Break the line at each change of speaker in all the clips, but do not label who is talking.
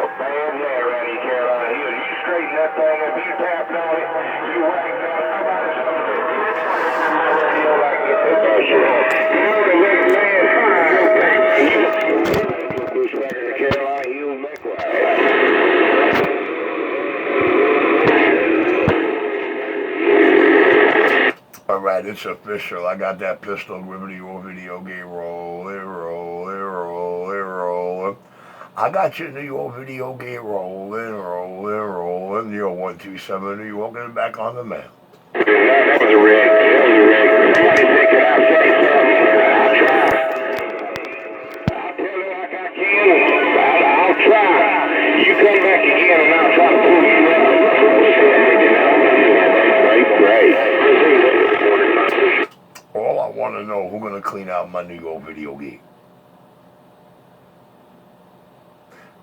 a bad man around here, Carolina Hills. You straighten that thing up, you tapped on it, you whacked on it. How about something? You like it. You know the next man, bushwhacker to Carolina Hills, likewise.
Alright, it's official. I got that pistol gripping your video game rolling. I got your New York video game rolling. You're 127 New York and back on the map.
That was a rig. Somebody take it out, say something. I'll try. I'll tell you like I can. I'll try. You come back again and I'll try to pull you up. Great.
All I want to know, who's going to clean out my New York video game?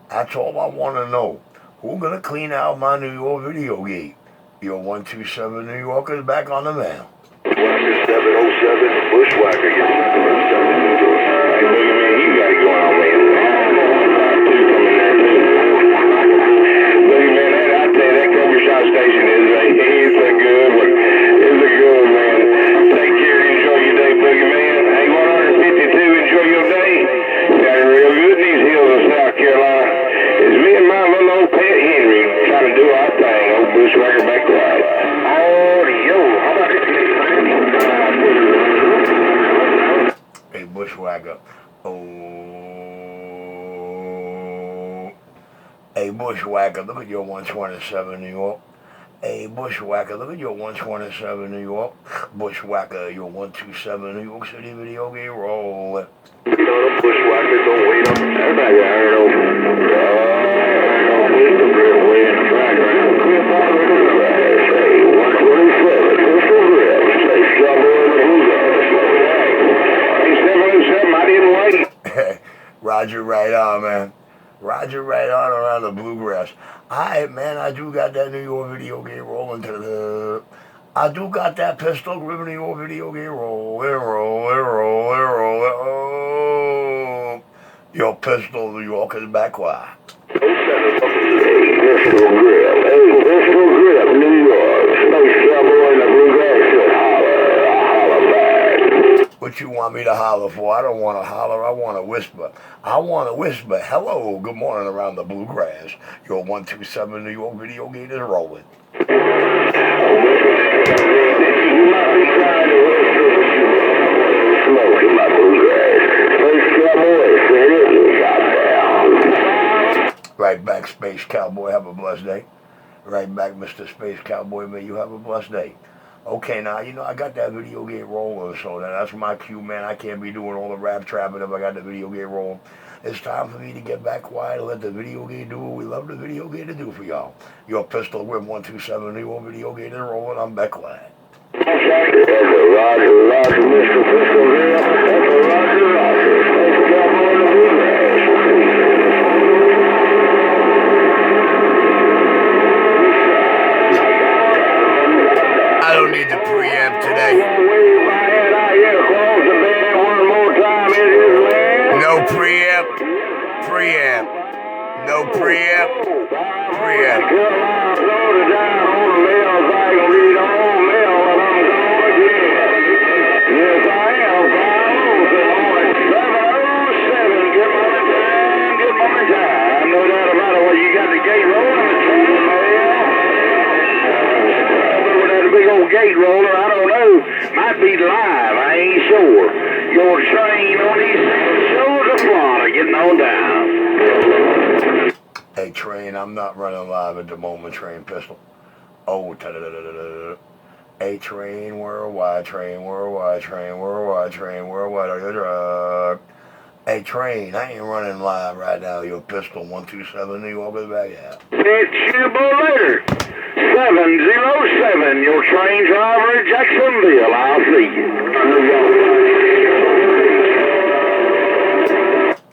That's all I want to know. Who's going to clean out my New York video game? Your 127 New Yorkers back on the mail.
707 Bushwhacker. Hey, look at me. You got it going on, man. Look at man, I tell you, that cover shot station is a good one. It's a good one, man. Take care and enjoy your day, Boogie Man. Hey, 152, enjoy your day. Got it real good in these hills of South Carolina. It's me and my little old pet Henry trying to do our thing. Old Bushwhacker back right. Oh, yo, how about it?
Hey, Bushwhacker. Oh. Hey, Bushwhacker, look at your 127 New York. Hey, Bushwhacker, look at your 127 New York. Bushwhacker, your 127 New York City video game rolling.
You know, the Bushwhackers don't wait up. Everybody got heard over. Wisdom grill way in the background. Hey, 127, Crystal Grill. Say, Trouble in the Blue Grass. Hey, 707, I didn't wait.
Roger, right on, man. Roger, right on around the bluegrass. Alright, man, I do got that New York video game rolling to the... I do got that pistol gripping New York video game rolling. Oh, your pistol New York is back wide.
Pistol Grill. Hey, Pistol Grill, New York. Space Cowboy in the Bluegrass should holler. Holler back.
What you want me to holler for? I don't want to holler, I want to whisper. I want to whisper, hello, good morning around the bluegrass. Your 127 New York video game is rolling.
You might be trying to whisper, but you smoke in my Bluegrass. Space Cowboy, said it, got down.
Right back, Space Cowboy, have a blessed day. Right back, Mr. Space Cowboy, may you have a blessed day. Okay, now, you know, I got that video game rolling, so that's my cue, man. I can't be doing all the rap trapping if I got the video game rolling. It's time for me to get back quiet and let the video game do what we love the video game to do for y'all. Your pistol grip 127 New York video game is rolling. I'm back quiet.
Roger, Mr. Pistol Grill. Roger. Space Cowboy in the Bluegrass.
I don't need the preamp today. No preamp. No preamp.
No doubt about it. Well, you got the gate rolling. Big old gate roller, I don't know. Might be live, I ain't sure. Your train on these shores of Florida getting on down.
Hey, Train, I'm not running live at the moment, Train Pistol. Oh, Hey, Train Worldwide, Train Worldwide, Train Worldwide, Train Worldwide. Hey, Train, I ain't running live right now. Your pistol 127 New York is back out.
It's you later. 707, your train driver at Jacksonville. I'll see you.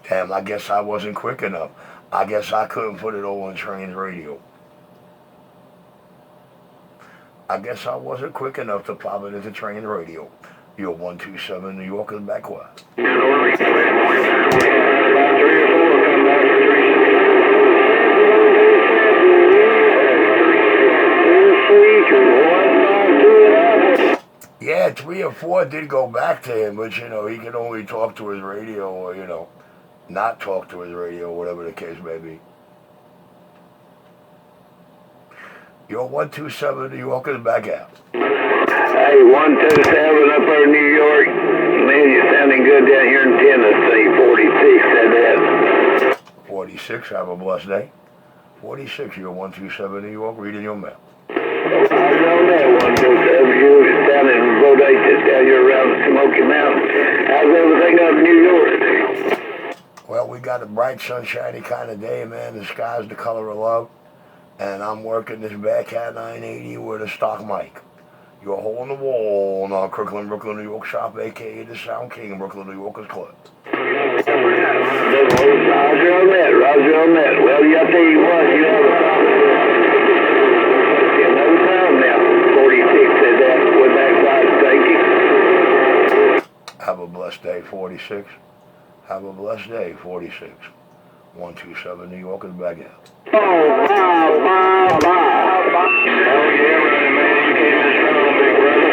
Damn, I guess I wasn't quick enough. I guess I couldn't put it over on Train's radio. I guess I wasn't quick enough to pop it into Train's radio. Your 127 New York is back quiet. before did go back to him, but you know, he could only talk to his radio or, you know, not talk to his radio, whatever the case may be. Yo, 127 New York is back out.
Hey, 127 up there in New York. Man, you're sounding good down here in Tennessee. 46 said that.
46, have a blessed day. 46, you're 127 New York, reading your mail.
I was on that 127. You was down in Bodacious down here around the Smoky Mountains. How's everything up in New York?
Well, we got a bright, sunshiny kind of day, man. The sky's the color of love. And I'm working this Bearcat 980 with a stock mic. You're a hole in the wall on Kirkland, Brooklyn, New York shop, a.k.a. the Sound King in Brooklyn, New York is closed.
Roger on that, Roger on that. Well, I tell you what, you have a problem. No time now. 46 said that with that side, thank you.
Have a blessed day, 46. Have a blessed day, 46. 127 New York is back out.
Oh, yeah, running man, you came in strong, big brother.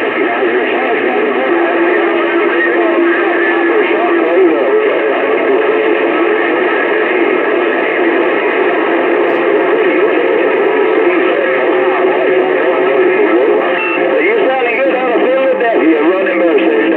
You sounding good out of Philadelphia, running Mercedes.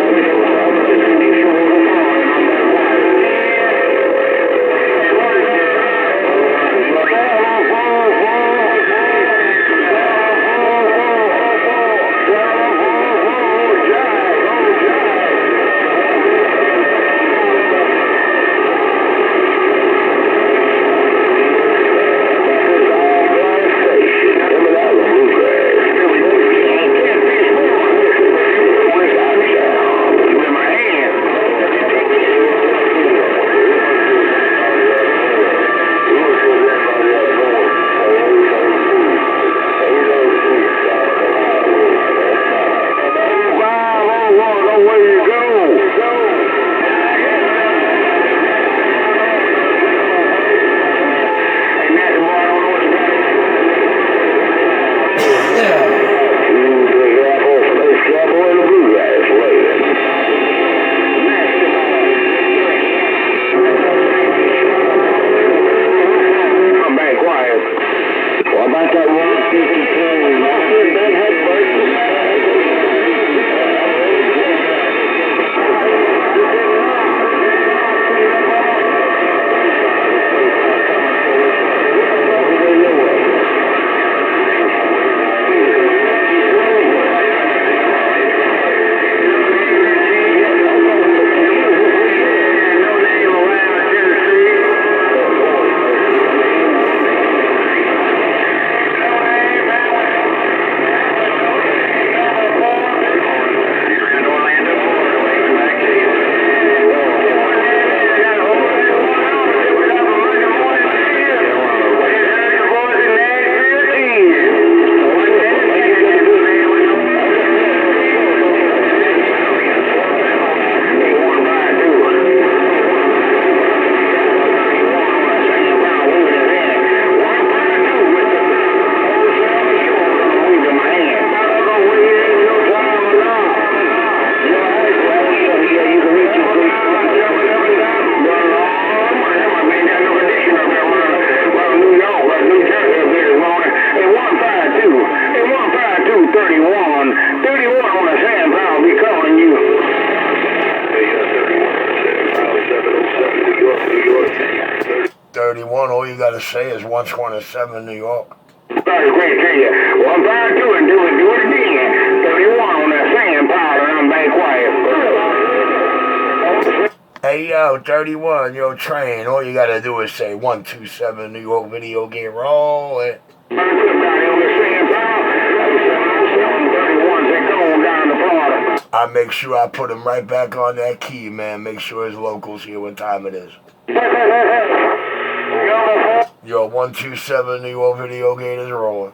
All you gotta say is 127 New York.
That's great to you. 152 and do it again. 31 on that sand pile and I'm back quiet.
Hey yo, 31, yo train. All you gotta do is say 127 New York video game rolling. I make sure I put him right back on that key, man. Make sure his locals hear what time it is. Yo, 127 New York video game is rolling.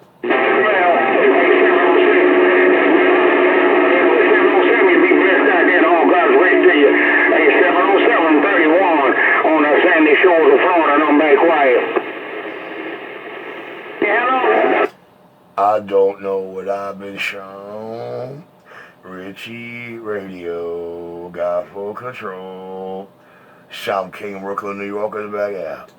On the sandy shores of Florida, and I'm back quiet. I don't know what I've been shown. Richie Radio got full control. South King, Brooklyn, New York is back out.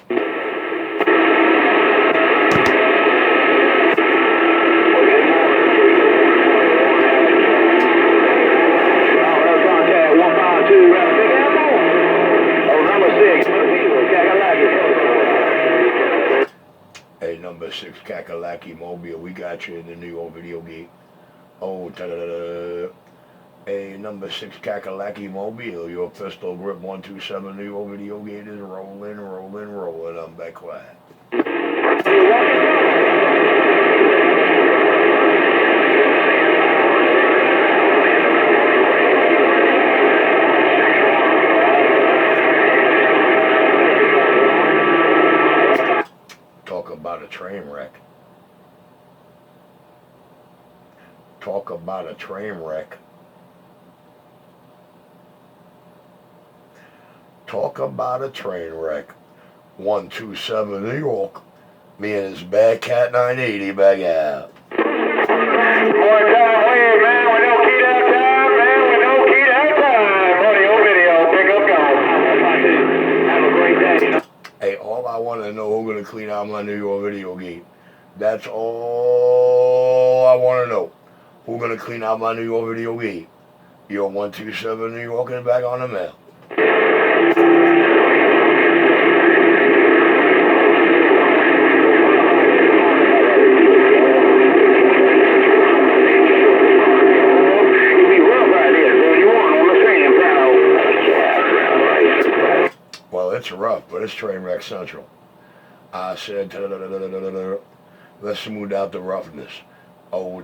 Hey, number 6 Kakalaki Mobile, we got you in the New York video gate. Oh, ta-da-da-da. Hey, number 6 Kakalaki Mobile, your pistol grip 127 New York video gate is rolling, rolling, rolling. I'm back quiet. Talk about a train wreck. Talk about a train wreck. Talk about a train wreck. 127 New York. Me and his bad cat 980 back out.
More time win, man. We don't keep that time, man. We don't keep that time. Audio, video, pick up, go. Have a great day.
Hey, all I want to know who's going to clean out my New York video gate. That's all I want to know. Who's going to clean out my New York video gate? Your 127 New York is back on the mail. Well, it's rough, but it's train wreck central. I said, let's smooth out the roughness. Oh,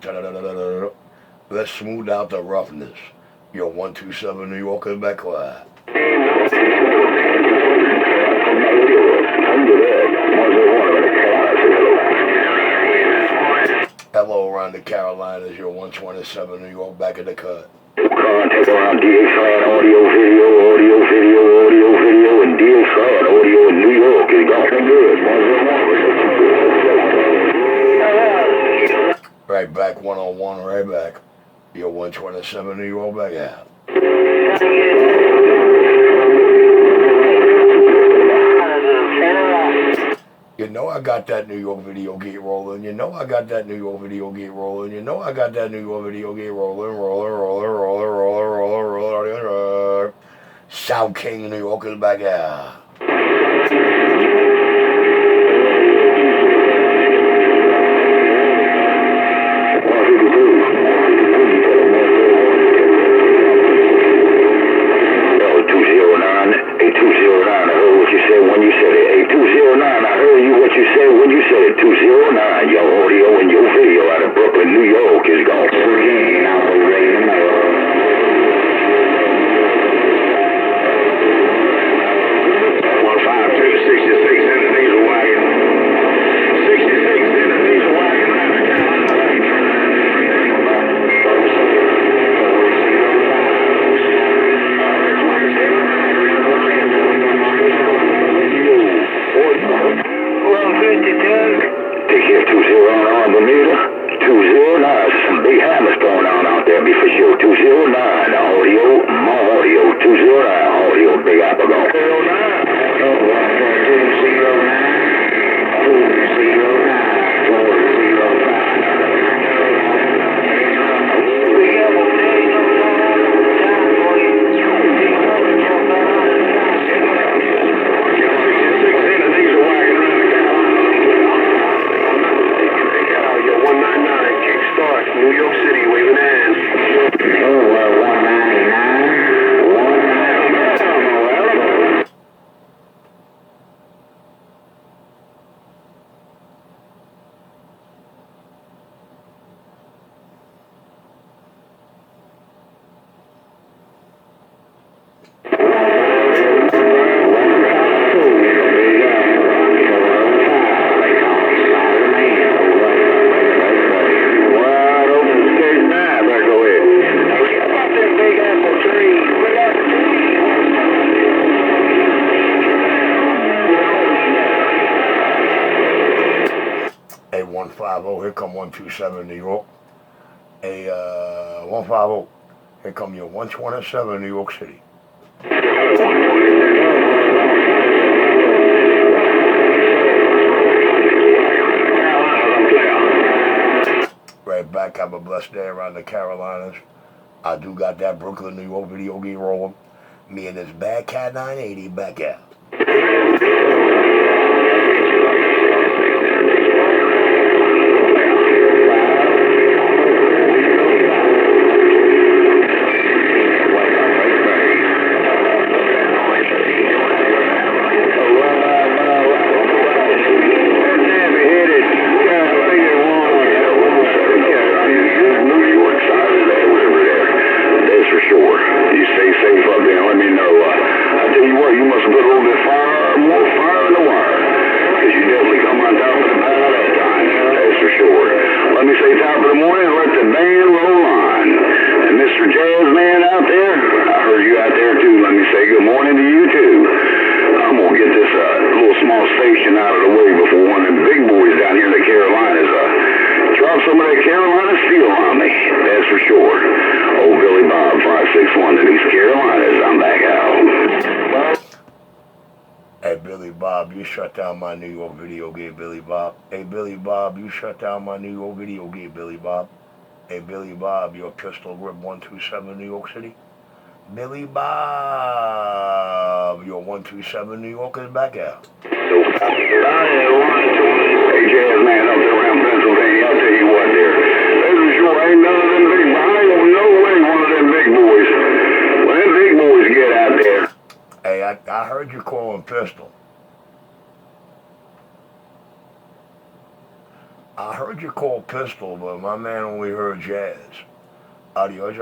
let's smooth out the roughness. Your 127 New York is back quiet. Hello around the Carolinas, your 127 New York back in the cut.
Contact around DA-Fran audio, video, and DA-Fran audio in New York is going good.
Right back, 101, right back. Your 127 New York back out. You know I got that New York video gate rolling. You know I got that New York video gate rolling. You know I got that New York video gate rolling. South King, New York is back out.
When you said it, 8209, I heard you what you said when you said it, 209, your audio and your video out of Brooklyn, New York is gone. Again, I was ready to mail. 15266 in the diesel wagon. 66 in the diesel wagon. Take care 20 on Bermuda. 209. Some big hammers going on out there, be for sure. 209. Audio, my audio. 209. Audio, Big Apple going. 209. 199 kickstart, New York City, waving hands. Oh, 199. 199.
Hey, 150, here come 127 New York. Hey, 150. Here come your 127 New York City. Right back. Have a blessed day around the Carolinas. I do got that Brooklyn, New York video game rolling. Me and this bad cat 980 back out. You shut down my New York video game, Billy Bob. Hey, Billy Bob, you shut down my New York video game, Billy Bob. Hey, Billy Bob, your pistol grip 127 New York City. Billy Bob, your 127 New York is back out.
Hey, Jazz man up there around Pennsylvania, I'll tell you what there. This sure ain't none of them big boys. I ain't no way one of them big boys. When them big boys get out there.
Hey, I heard you calling pistol. I heard you call pistol, but my man only heard jazz. Adios,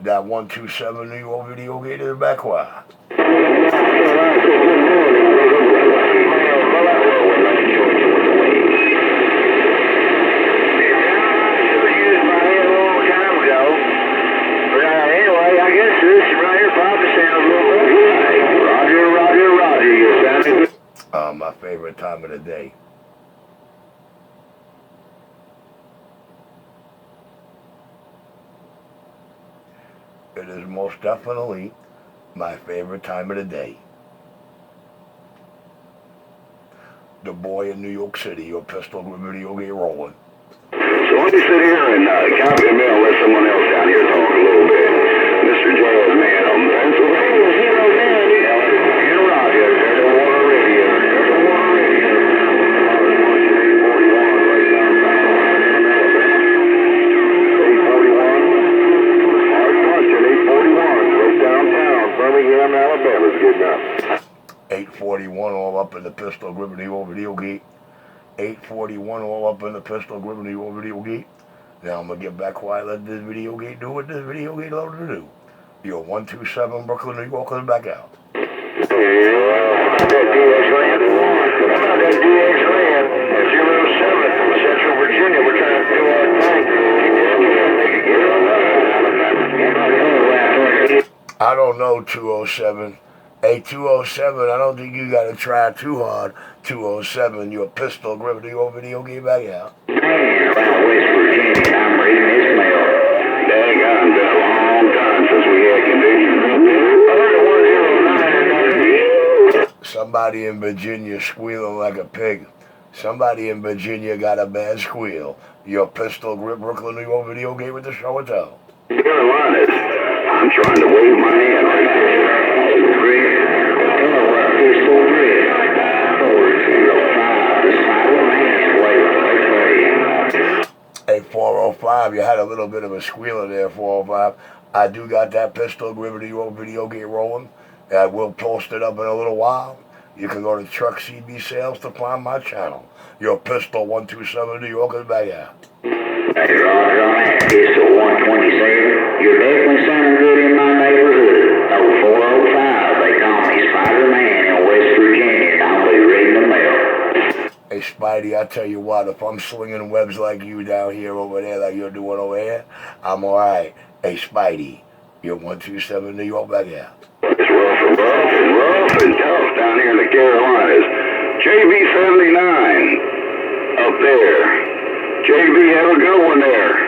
that 127 New York video game is back wide. My favorite time of the day. It is most definitely my favorite time of the day. The boy in New York City, your pistol grip video game rolling.
So let me sit here and copy the mail and let someone else down here talk a little bit. Mr. Jazz man on Pennsylvania. You're right, there's the water radio. There's the water radio. 841, Alabama's good enough.
841 all up in the pistol grip video gate. 841 all up in the pistol grip video gate. Now I'm going to get back quiet, let this video gate do what this video gate allowed to do. Your 127 Brooklyn, New York is back out.
That DX Land. How about that DX Land at 07 from Central Virginia? We're trying to do our thing.
I don't know, 207. Hey, 207, I don't think you got to try too hard. 207, your pistol grip video game back out.
Around West Virginia, I'm reading this mail. Daggone, been a long time since we had conditions.
Somebody in Virginia squealing like a pig. Somebody in Virginia got a bad squeal. Your pistol grip Brooklyn, New York video game with the show and tell.
Carolinas, I'm trying to wave my hand right there. Pistol grip, 405,
Hey, 405, you had a little bit of a squealer there, 405. I do got that pistol grip video game rolling. I will post it up in a little while. You can go to Truck CB Sales to find my channel. Your pistol 127 New York is back out.
Hey, Roger, on that pistol 127. You're definitely sounding good in my neighborhood. Oh, 405, they call me Spider-Man in West Virginia, and I'll be reading the mail.
Hey, Spidey, I tell you what, if I'm slinging webs like you down here over there, like you're doing over here, I'm all right. Hey, Spidey, you're 127 New York back out.
It's rough and tough down here in the Carolinas. JB79 up there. JB, have a good one there.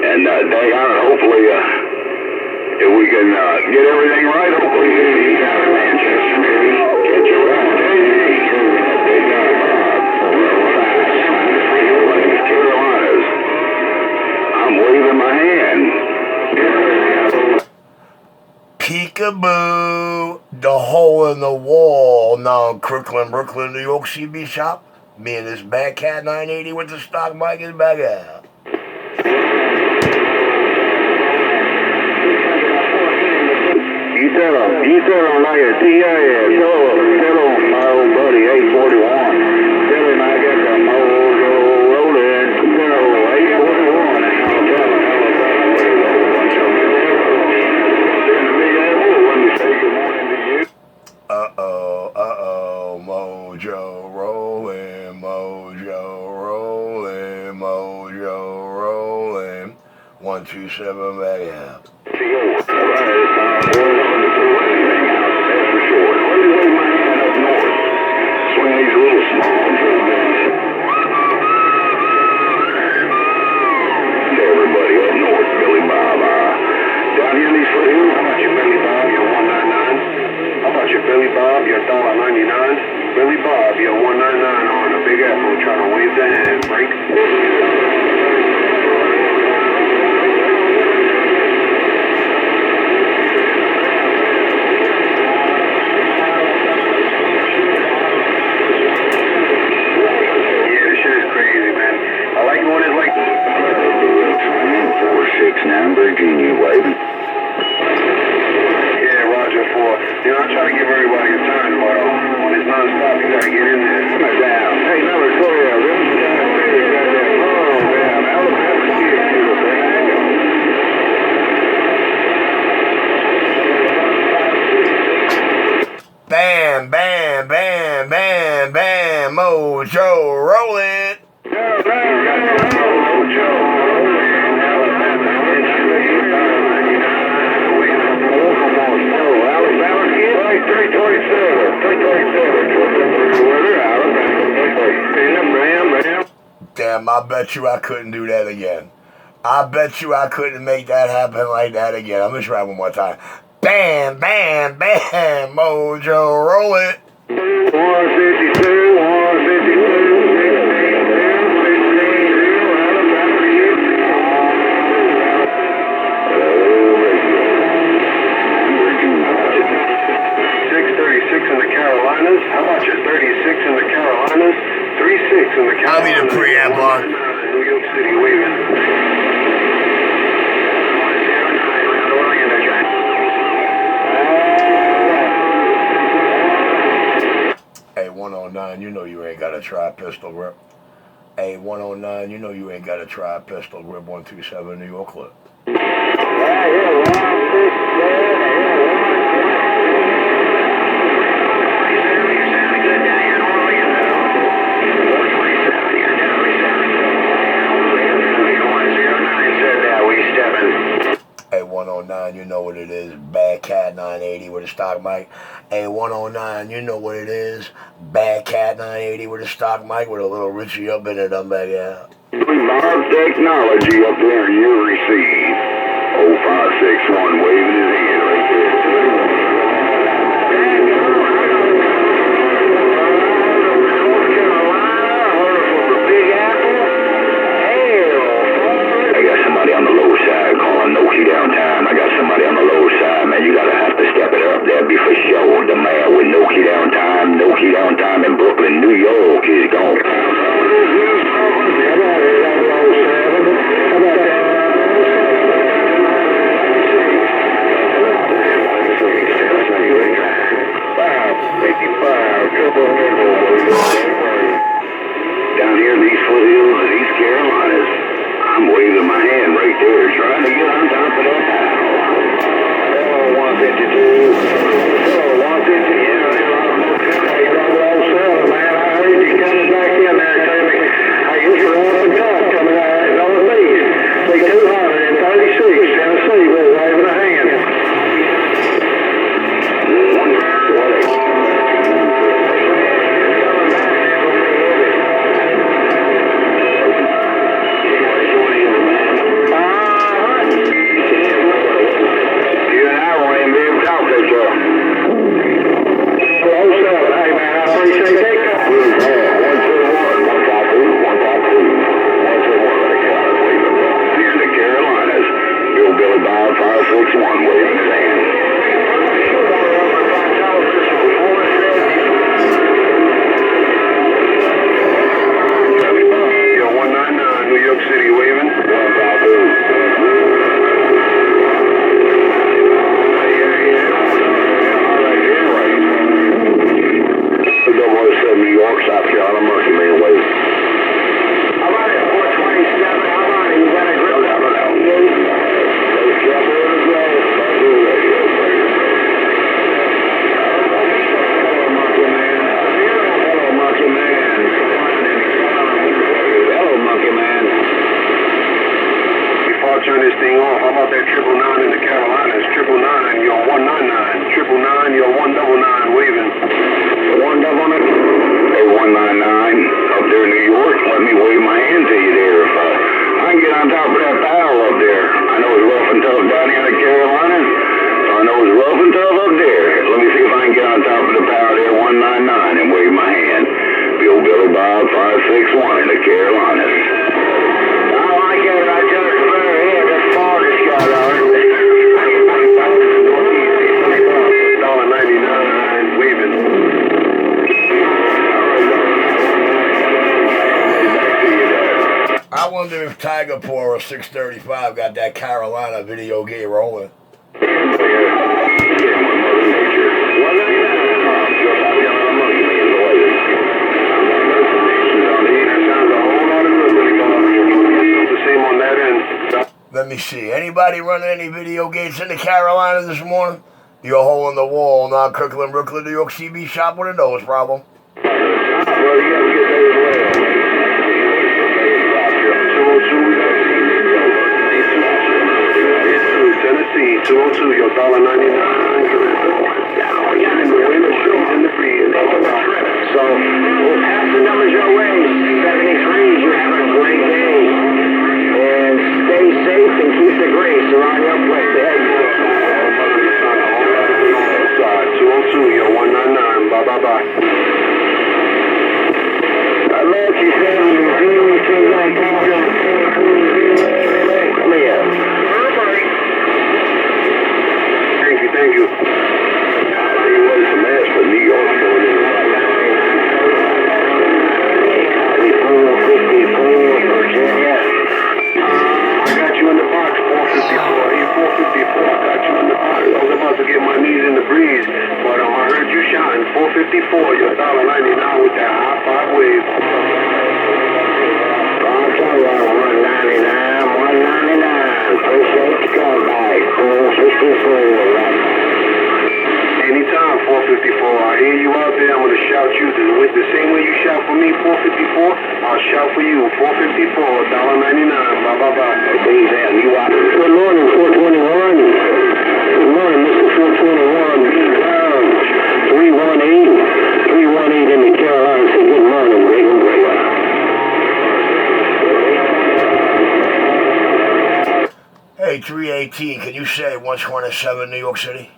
And hopefully, if we can get everything right, hopefully he's out of Manchester. Get you right. Carolinas. I'm waving my hand.
Peekaboo, the hole in the wall. Now, Crooklyn, Brooklyn, New York, CB shop. Me and this bad cat 980 with the stock mic is back out.
You tell him like a TIS. Tell him my old buddy 841. Tell him I got the mojo rolling. Tell him 841. And I'll tell him let me say good morning to you.
Mojo rolling, mojo rolling, mojo rolling. 127 back out.
Billy Bob, you're $1.99. Billy Bob, you're $1.99 on a Big Apple, trying to wave the hand break. Yeah, this shit is crazy, man. I like when it's like 469 Virginia waving. You know, I try to give everybody a turn, but when it's non-stop, you gotta get in there. Come on down. Hey, number 12, this guy really got that down. Alabama kid,
Bam, bam, bam, bam, bam, mojo rolling.
Mojo
Damn, I bet you I couldn't do that again. I bet you I couldn't make that happen like that again. I'm gonna try one more time. Bam, bam, bam, mojo roll it.
152, 152. 636 in the Carolinas. How about you? 36 in the Carolinas. 36 in the Carolinas.
I'll be the preamp on.
New York City waving.
Hey, 109, you know you ain't got to try pistol grip. Hey, 109, you know you ain't got to try pistol grip. 127 New York clip. Hey, 109, you know what it is. Bad Cat 980 with a stock mic. Hey, 109, you know what it is. Bad Cat 980 with a stock mic with a little Richie up in it. I'm back out.
Bob Technology up there in your receive. 0561 waving his hand right there. On the low side, calling no key downtown. I got somebody on the low side, man. You gotta have to step it up. That'd be for sure. The man with no key downtime in Brooklyn, New York is gone. Down here in these foothills of East Carolinas, I'm waving my hand right there, trying to get on top of that house. Hello, 152. Hello, 150. Yeah, hey, man, I heard you coming back in there, Tammy. I guess you're on the cut coming out northeast. Say 236, Tennessee, we're waving a hand.
wonder if Tiger Paw or 635 got that Carolina video game rolling. Let me see. Anybody running any video games in the Carolina this morning? You're a hole in the wall, not Kirkland, Brooklyn, New York, CB shop with a nose problem.
Tennessee, 202, your $1.99. So, we'll pass the numbers your way. 73, you have a great day. And stay safe and keep the grace around your place. 202, your 199. Bye-bye-bye. I love you, 73. Come here. Thank you. I tell you what, it's a mess for New York going in right now. 454, Virginia. I got you in the box, 454. Hey, 454, I got you in the box. I was about to get my knees in the breeze, but I heard you shouting, 454, you're $1.99 with that high five wave. I'm talking about 199, 199. Appreciate the comeback, 454. Anytime, 454. I hear you out there. I'm going to shout you the same way you shout for me, 454. I'll shout for you, 454, $1.99. Bye-bye-bye. Please, you out. Good morning, 421. Good morning, Mr. 421. 318 in the Carolina. Say good morning, Reagan Breaker.
Hey, 318, can you say 127 New York City?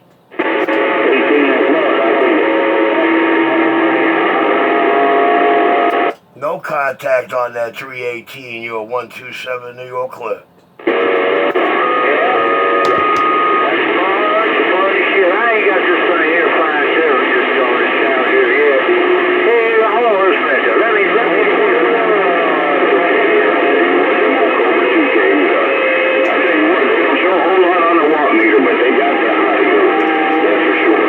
No contact on that 318, you're 127 New York clip.
That's funny shit. I ain't got this thing here fine too. Just going down here, yeah. Hey, the horse measure. Let me. I tell you what, they don't show a whole lot on the watt meter, but they got the high go. That's for sure.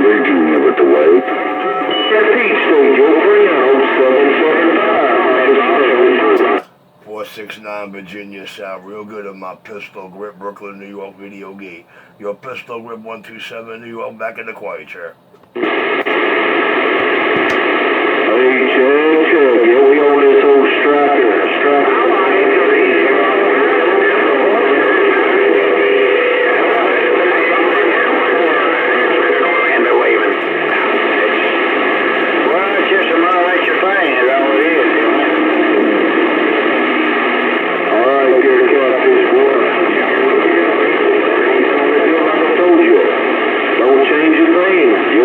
Virginia with the wave. Peach State, Joe Briano, 775.
469 Virginia sound real good on my pistol grip Brooklyn, New York video gate. Your pistol grip 127 New York back in the quiet chair.
Hey, check. Yeah, we over this old striker. You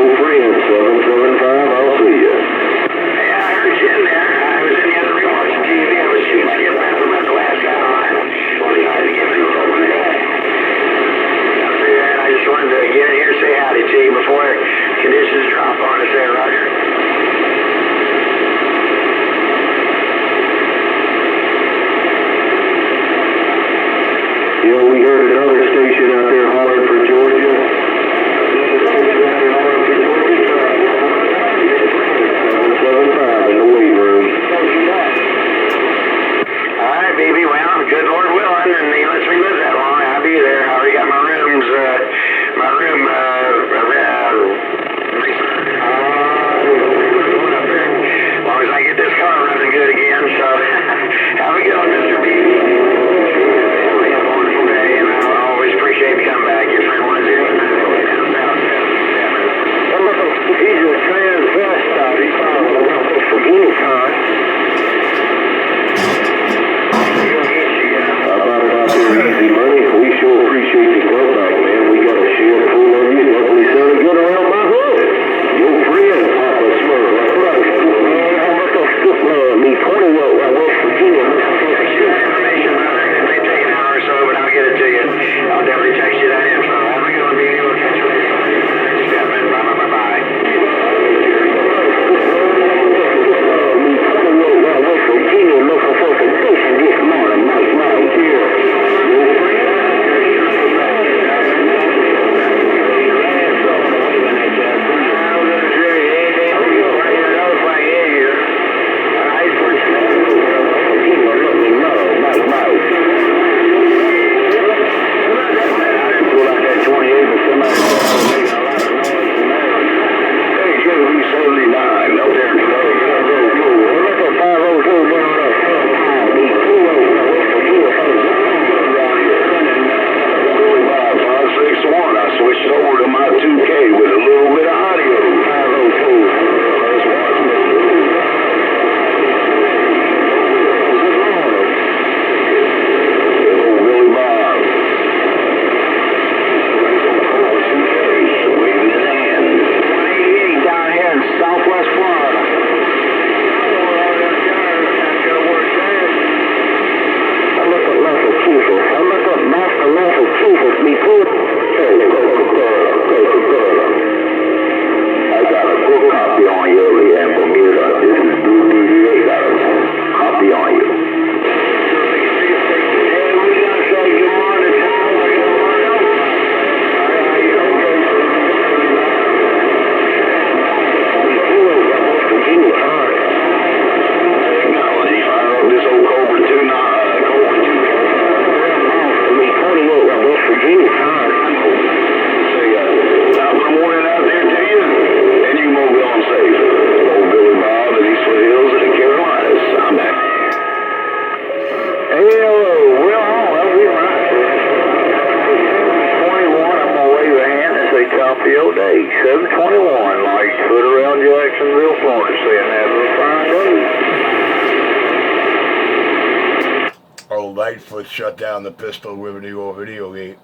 Lightfoot shut down the pistol with New York video gate.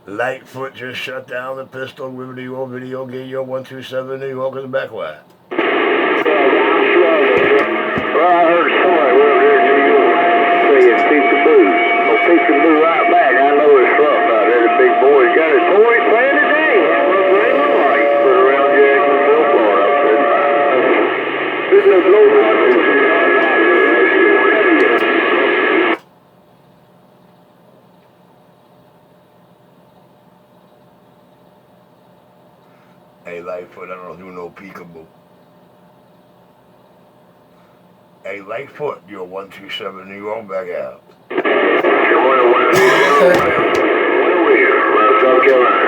Lightfoot just shut down the pistol with New York video gate. Your 127 New York is back wide.
Well, I heard somebody over there in New York saying peekaboo. Oh, peekaboo right back. I know it's rough out there. The big boy's got his boys playing today. Put around Jacksonville, Florida. There's no
Hey, Lightfoot, I don't do no peekaboo. Hey, Lightfoot, you're 127 New York back out.
South Carolina.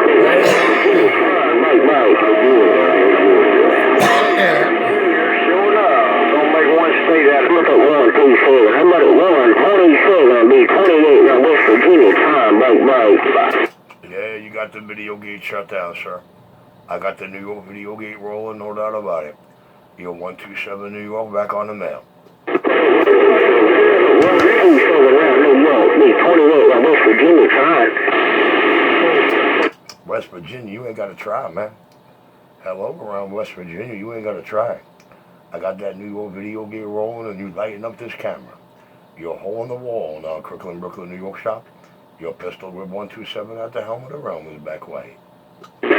Showing up. Don't make one state out. Look at 127. How about 127? Be 28 in West Virginia time.
Yeah, you got the video gate shut down, sir. I got the New York video gate rolling, no doubt about it. You're 127 New York back on the mail.
127 around New York. Be 28 in West Virginia time.
West Virginia, you ain't got to try, man. Hello, around West Virginia, you ain't got to try. I got that New York video gate rolling and you lighting up this camera. You're a hole in the wall now, Kirkland, Brooklyn, New York shop. Your pistol grip 127 at the helm of the realm is back way.
127.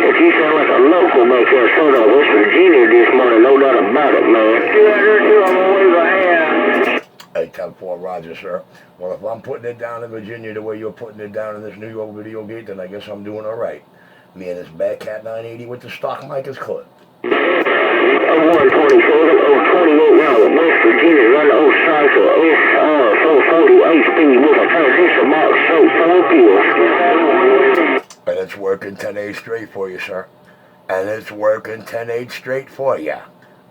If you sound like a local back there, so down West Virginia this morning, no doubt about it, man. I'm always a hand.
Hey, 10-4 Roger, sir. Well, if I'm putting it down in Virginia the way you're putting it down in this New York video gate, then I guess I'm doing all right. Me and this bad cat 980 with the stock mic is clipped.
127, 028 now with West Virginia, run old cycle SR 440 HP with a transistor box, so 4 pills.
And it's working 10-8 straight for you, sir. And it's working 10-8 straight for you.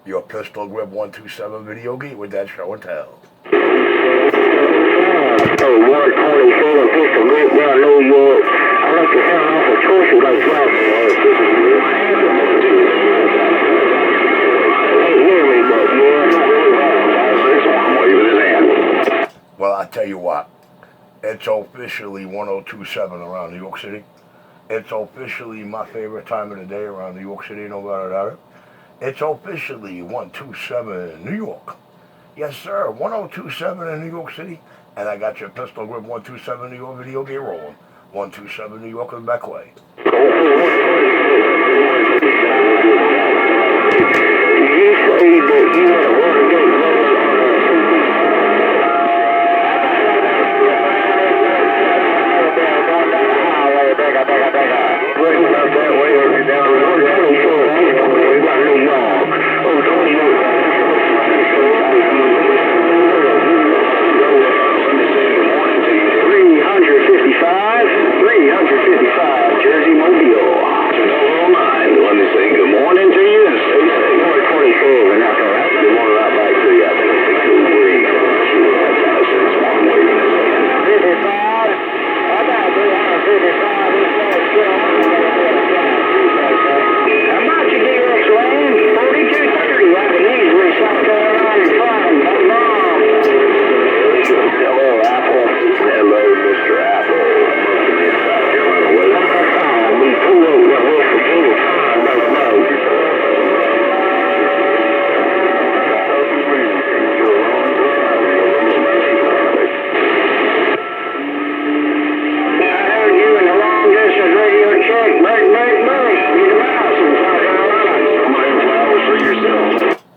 Your pistol grip 127 video gate with that show and tell.
127 pistol grip down New York. I like to sound off of choices like that.
Well, I tell you what, it's officially 1027 around New York City. It's officially my favorite time of the day around New York City, no matter about it. It's officially 127 in New York. Yes, sir, 1027 in New York City. And I got your pistol grip 127 New York video gate rolling. 127 New York is back way.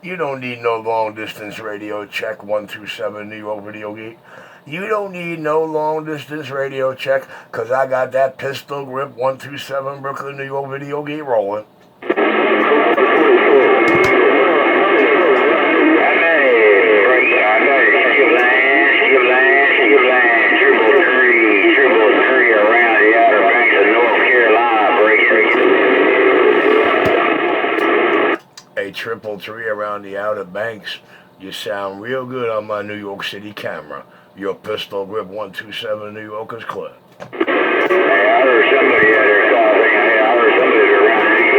You don't need no long distance radio check 127 New York video gate. You don't need no long distance radio check because I got that pistol grip 127 Brooklyn, New York video gate rolling. A 333 around the Outer Banks. You sound real good on my New York City camera. Your pistol grip 127 New York is clear.
Hey, I heard somebody out there talking. I heard somebody around here.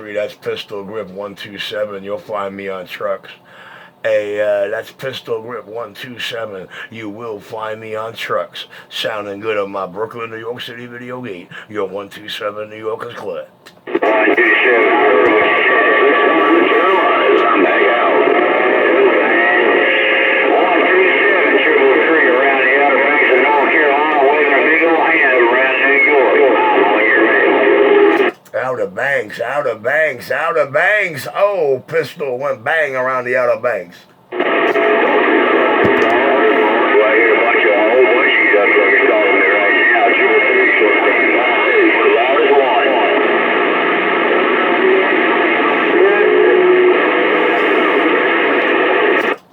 3, that's Pistol Grip 127. You'll find me on trucks. Hey, that's Pistol Grip 127. You will find me on trucks. Sounding good on my Brooklyn, New York City video gate. Your 127 New York is clear.
127, I'm back out. 127, triple three around the Outer Banks of North Carolina, waving a big old hand around New York. I'm on your man.
Outer Banks, Outer Banks, Outer Banks. Oh, Pistol went bang around the Outer Banks.
Well, I hear a bunch of a whole bunch of you guys are calling me right now. Triple three, short thing. Loud as one.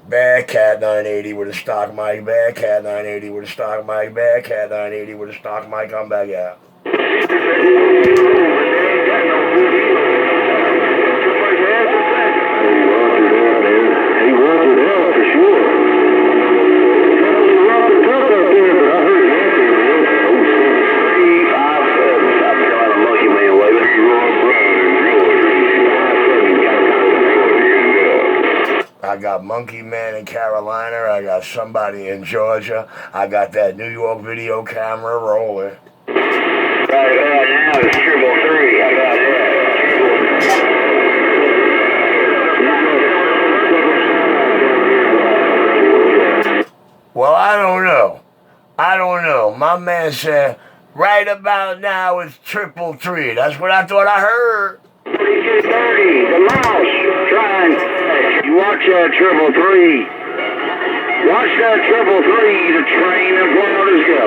Bad Cat 980 with a stock mic. Bad Cat 980 with a stock mic. Bad Cat 980 with a stock mic. I'm back out. I got Monkey Man in Carolina. I got somebody in Georgia. I got that New York video camera rolling.
Right about now it's triple three. How about that?
Well, I don't know. My man said right about now it's triple three. That's what I thought I heard.
3230, the mouse trying. You watch that triple three. Watch that triple three, the train of Florida's go.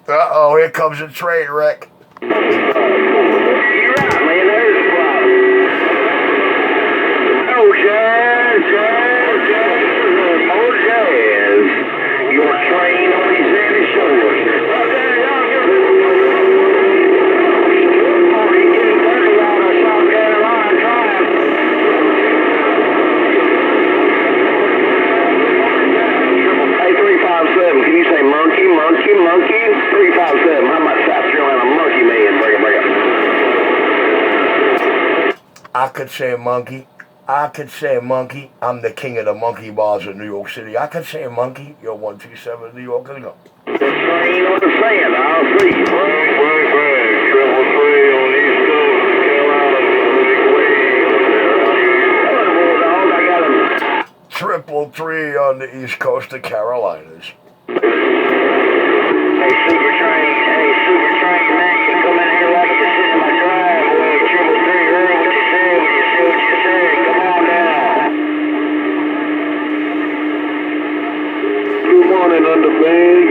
Uh-oh, here comes a train wreck.
You're right, man, there's the problem. Oh, jazz, more jazz. Your train on these sandy shores. Can you say monkey? 357. How about South Carolina monkey man? Break it.
I could say monkey. I'm the king of the monkey bars in New York City. I could say monkey. You're 127 New York. Let's go.
The train on the sand. I'll see. Triple three on East Coast of Carolina.
Triple three on the East Coast of Carolinas.
Hey, super train, man, you come in here like you're sitting in my driveway. Triple three, heard what you said when you said what you said. Come on down. Good morning, underband.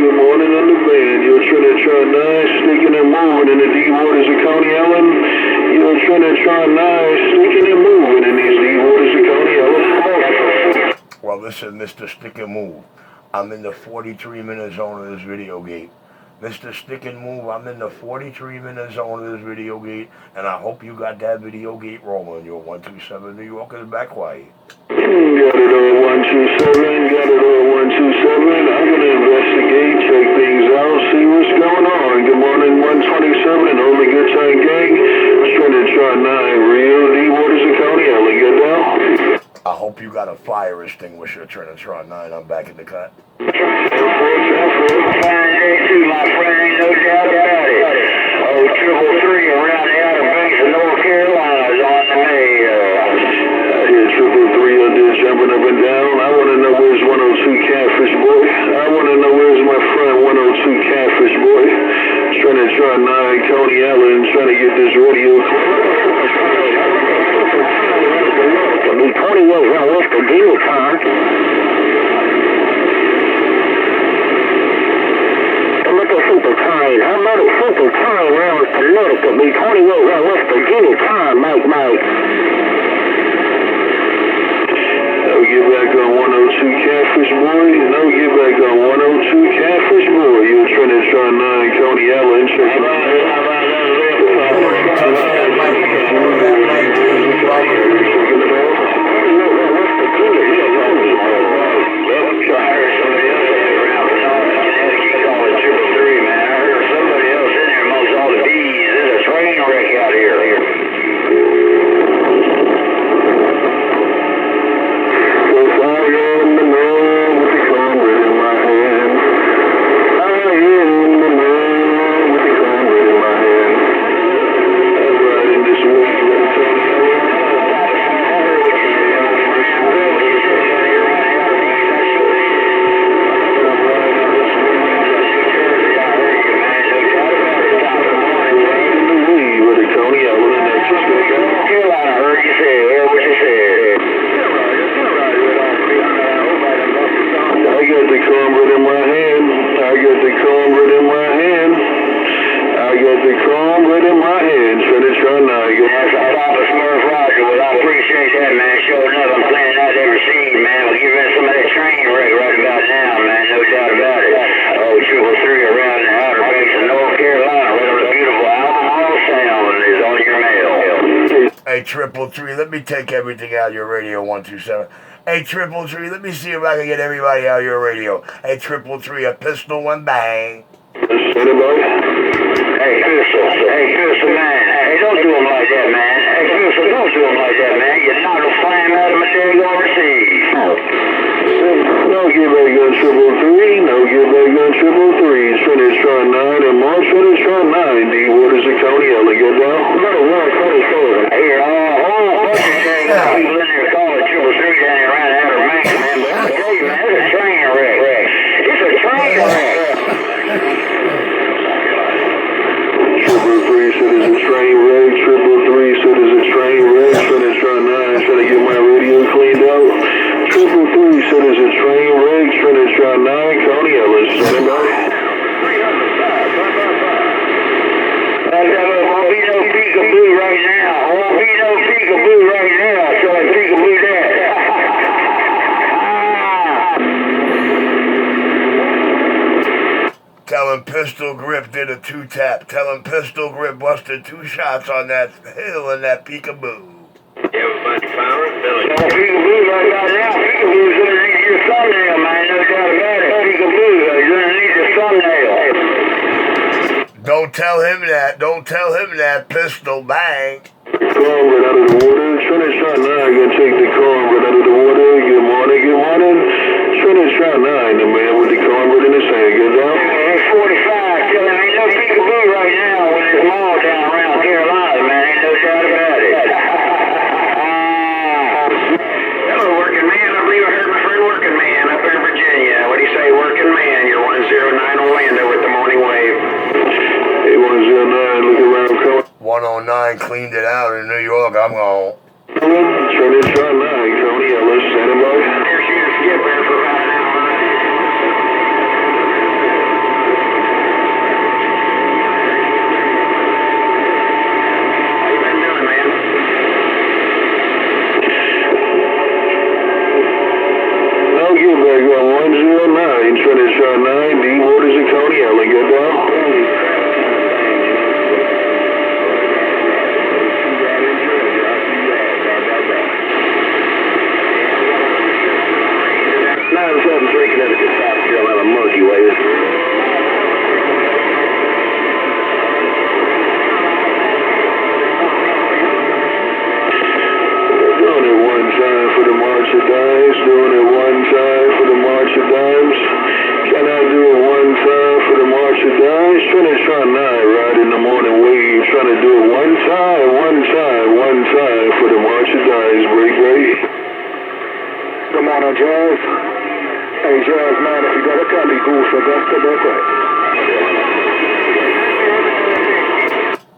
You're Trinitron 9, sneaking and moving in the deep waters of Coney Island. You're Trinitron 9, sneaking and moving in these deep waters of Coney Island.
Well, listen, Mr. Stick and Move. I'm in the 43-minute zone of this video gate. Mr. Stick and Move, I'm in the 43-minute zone of this video gate, and I hope you got that video gate rolling. Your 127 New York is back quiet.
Got it all 127, I'm going to investigate, check things out, see what's going on. Good morning, 127, only good time gang. Trinitron 9, real deep waters of Coney Island, get down.
I hope you got a fire extinguisher, Trinitron 9. I'm back in the cut.
Fine day too, my friend, ain't no doubt about it. Oh, triple three around the Outer Banks of North Carolina is on the way. I hear triple three up there jumping up and down. I want to know where's 102 Catfish Boy. I want to know where's my friend 102 Catfish Boy. Trinitron 9, Coney Island, trying to get this radio clear. 28 West Virginia car. Super train. I'm not a super train around Connecticut. Be 28 West Virginia car, Mike. No, get back on 102 Catfish Boy. No, get back on 102 Catfish Boy. You're Trinitron 9, Coney Island. Train What the next is good, guys? North Carolina, I heard you say, what you said. I got the cornbread in my hand. I got the cornbread in my hand. I got the cornbread in my hand. Finish on now. Yes, I thought the Smurf Roger, but I appreciate that, man. Sure enough, I'm planning out every scene, man. We'll give in some of that train wreck right about now, man. No doubt about it. Oh, 303 around the Outer Banks of North Carolina, right on the beautiful Albemarle Sound is on your mail.
Hey, 333, let me take everything out of your radio, 127. Hey, 333, let me see if I can get everybody out of your radio. Hey, 333, a pistol, one bang.
Anybody? Hey, Pistol, man. Hey, don't do him like that, man. Hey, Pistol, don't do him like that, man. You knock a flame out of my day overseas. No give back gun 333. No give back gun 333. Finish trying 9 and March. Finish trying 9. D Waters and Coney Ellen. Get down. We're going to 124. Here, whole bunch of things. People in there calling 333 down here around the Outer Banks, man. But I tell you, man, it's a train wreck. It's a train wreck. 333 said it's a train wreck. 333 said it's a train wreck. Finish trying 9. Trying to get my radio cleaned out. 333 said it's a train wreck. Finish trying 9. Coney Ellis. Anybody? I got a Mobito peekaboo right now. Mobito peekaboo right now. So I peekaboo that.
Tell him Pistol Grip did a 2-tap. Tell him Pistol Grip busted 2 shots on that hill and that peekaboo.
Everybody power, Billy. So peekaboo right about now. Peekaboo's underneath your thumbnail, man. No doubt about it. Peekaboo is underneath your thumbnail.
Don't tell him that. Don't tell him that. Pistol bang.
Cornbread out of the water. Finish try 9. Gonna take the cornbread out of the water. Good morning. Good morning. Finish try 9. The man with the cornbread in his hand. Get down. Hey, 45. Tell him ain't no peekaboo right now when it's mall down around Carolina, man. Ain't no doubt about it. Hello, working man. I believe I heard my friend Working Man up in Virginia. What do you say, Working Man? You're 109 Orlando with the morning wave. Hey, 109. Look around.
109 cleaned it out in New York. I'm gone.
Finish try 9. Coney Ellis. Anybody? There's your skipper for about an hour. How you been doing, man? No give back on 109. Finish try 9. D Waters and Coney Ellen. Get down. Drinking at a South Carolina monkey wave. Doing it one time for the March of Dimes. Doing it one time for the March of Dimes. Can I do it one time for the March of Dimes? Finish trying 9 right in the morning wave. Trying to do it one time for the March of Dimes. Break. Good morning, Jazz. Hey, Jazz, man, if you got a copy, Goose, Augusta, that's right.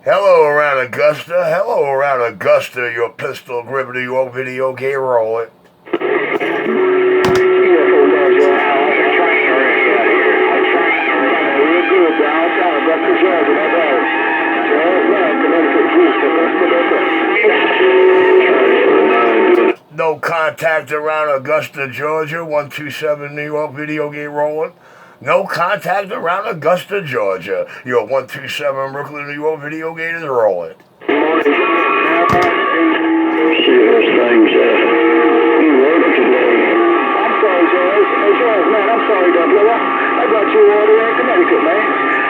Hello around Augusta. Hello around Augusta. Your Pistol Grip New York video game rolling. No contact around Augusta, Georgia. 127 New York video game rolling. No contact around Augusta, Georgia. Your 127 Brooklyn, New York video game is rolling.
Serious things, you working today. I'm sorry, Jazz. Hey, Jazz, man, I'm sorry, W. I got you order in Connecticut, man.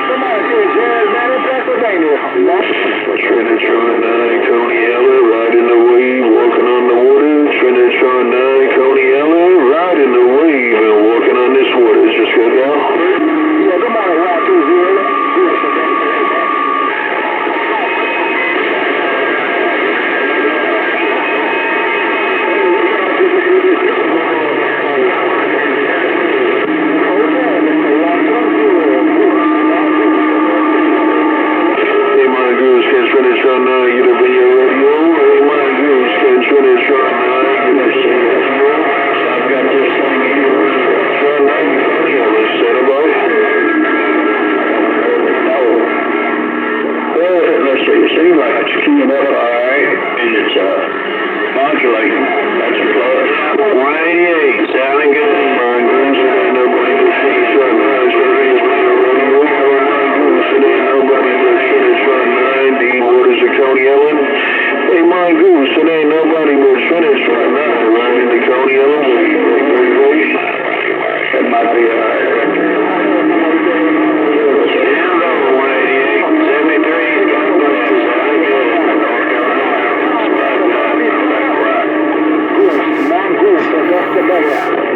Somebody said, Jazz, man, in Pennsylvania. Trinitron 9, Coney Ellen, riding the wave, walking on the water. Trinitron 9, Coney Ellen, riding the wave and walking on this water. Just go down. Yeah, good morning, Rock 20. right into Coney Island. That might be alright.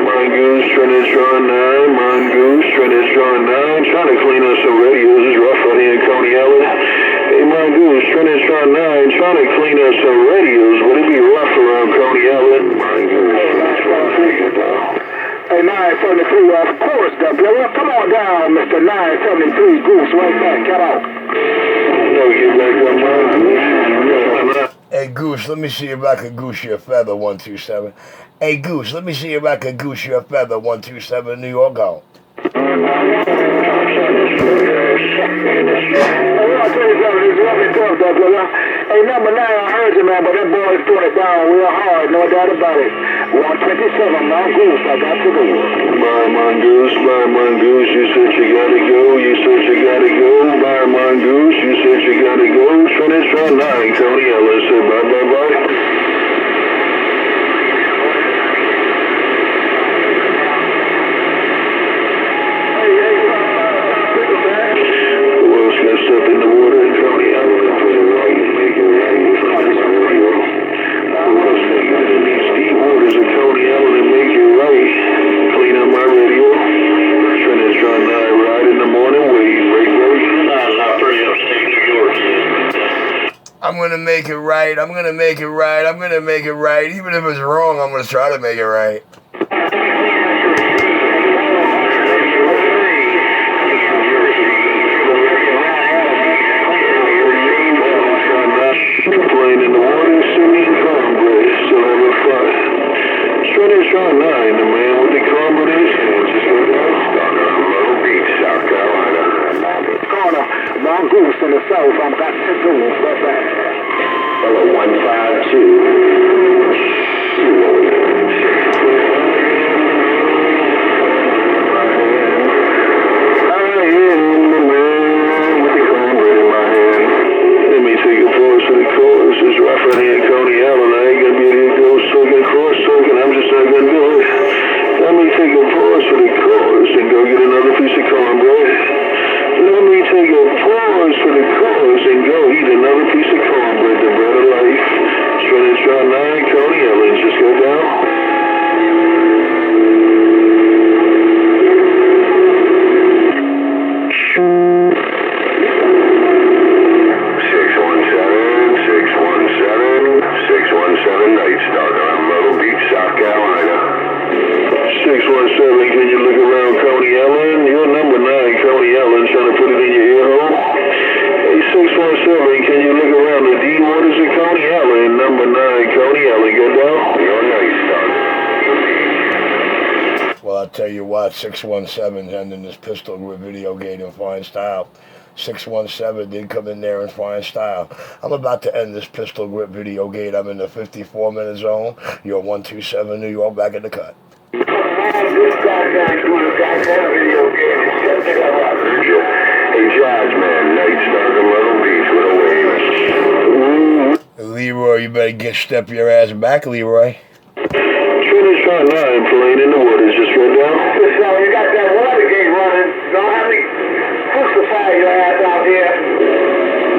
Mongoose, Trinitron 9, Mongoose, Trinitron 9, trying to clean up some radios. It's rough out here in Coney Island. Hey, Mongoose, Trinitron 9, trying to clean up some radios. Would it be rough around Coney Island? Mongoose,
Hey, 973, of course, W. Come on down, Mr. 973, Goose, right back, get out.
No, get back on Mongoose.
Hey, Goose, let me see if I can goose your feather, 127. Hey, Goose, let me see if I can goose your feather, 127, New York out.
Hey, number 9, I heard you, man, but that boy's throwing it down real hard, no doubt about it. 127, Mongoose, I got to go.
Bye, Mongoose, you said you gotta go, Bye, Mongoose, you said you gotta go. Trinitron 9, Coney Island, say bye. Up in the water in Coney Island for the right, make it right. Who else they got in these deep waters of Coney Island and make it right? Clean up my radio. Trinitron 9 ride in the morning, wait. Not pretty upstate New York.
I'm gonna make it right. Even if it's wrong, I'm gonna try to make it right.
Playing in the water, singing cornbread, still having fun. Trinitron 9, the man with the cornbread in his hands, just go down. Myrtle Beach, South Carolina.
Corner, Mongoose in the south, I'm got to do, right back.
Hello, 152. It's rough out here in Coney Island. I ain't gonna be able to go soaking, cross soaking. I'm just not gonna do it. Let me take a pause for the chorus and go get another piece of cornbread. Let me take a pause for the chorus and go eat another piece of cornbread, the bread of life. Trinitron 9, Coney Island. Just go down. Night Star around Myrtle Beach, South Carolina. 617, can you look around Coney Island? You're number 9, Coney Island, trying to put it in your ear hole. Hey, 617, can you look around the deep waters of Coney Island? Number 9, Coney Island, go down. Your Night Star.
Well, I'll tell you what, 617's ending this pistol grip video game in fine style. 617 did come in there in fine style. I'm about to end this pistol grip video gate. I'm in the 54-minute zone. You're 127 New York, back in the cut.
Hey, Judge, man, Night Star to Myrtle Beach with a wave.
Leroy, you better step your ass back, Leroy.
Trinitron 9 playing in the waters, just go down.
So you got that water gate running. Don't have me crucify your ass out here.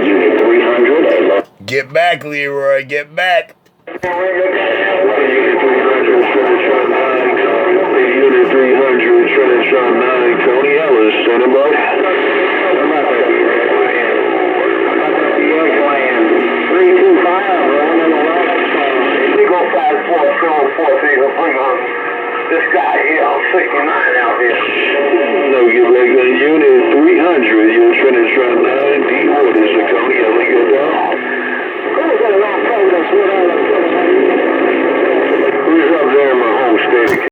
Unit 300.
Get back, Leroy, get back.
Unit 300, Trinitron 9. Unit 300, Trinitron 9, Coney Island, standing by. I'm not the airplane. 325, running in the left.
Eagle 5404, bring on this guy here on 69 out here.
No, get back on Unit 300, you're Trinitron 9, deep waters of Coney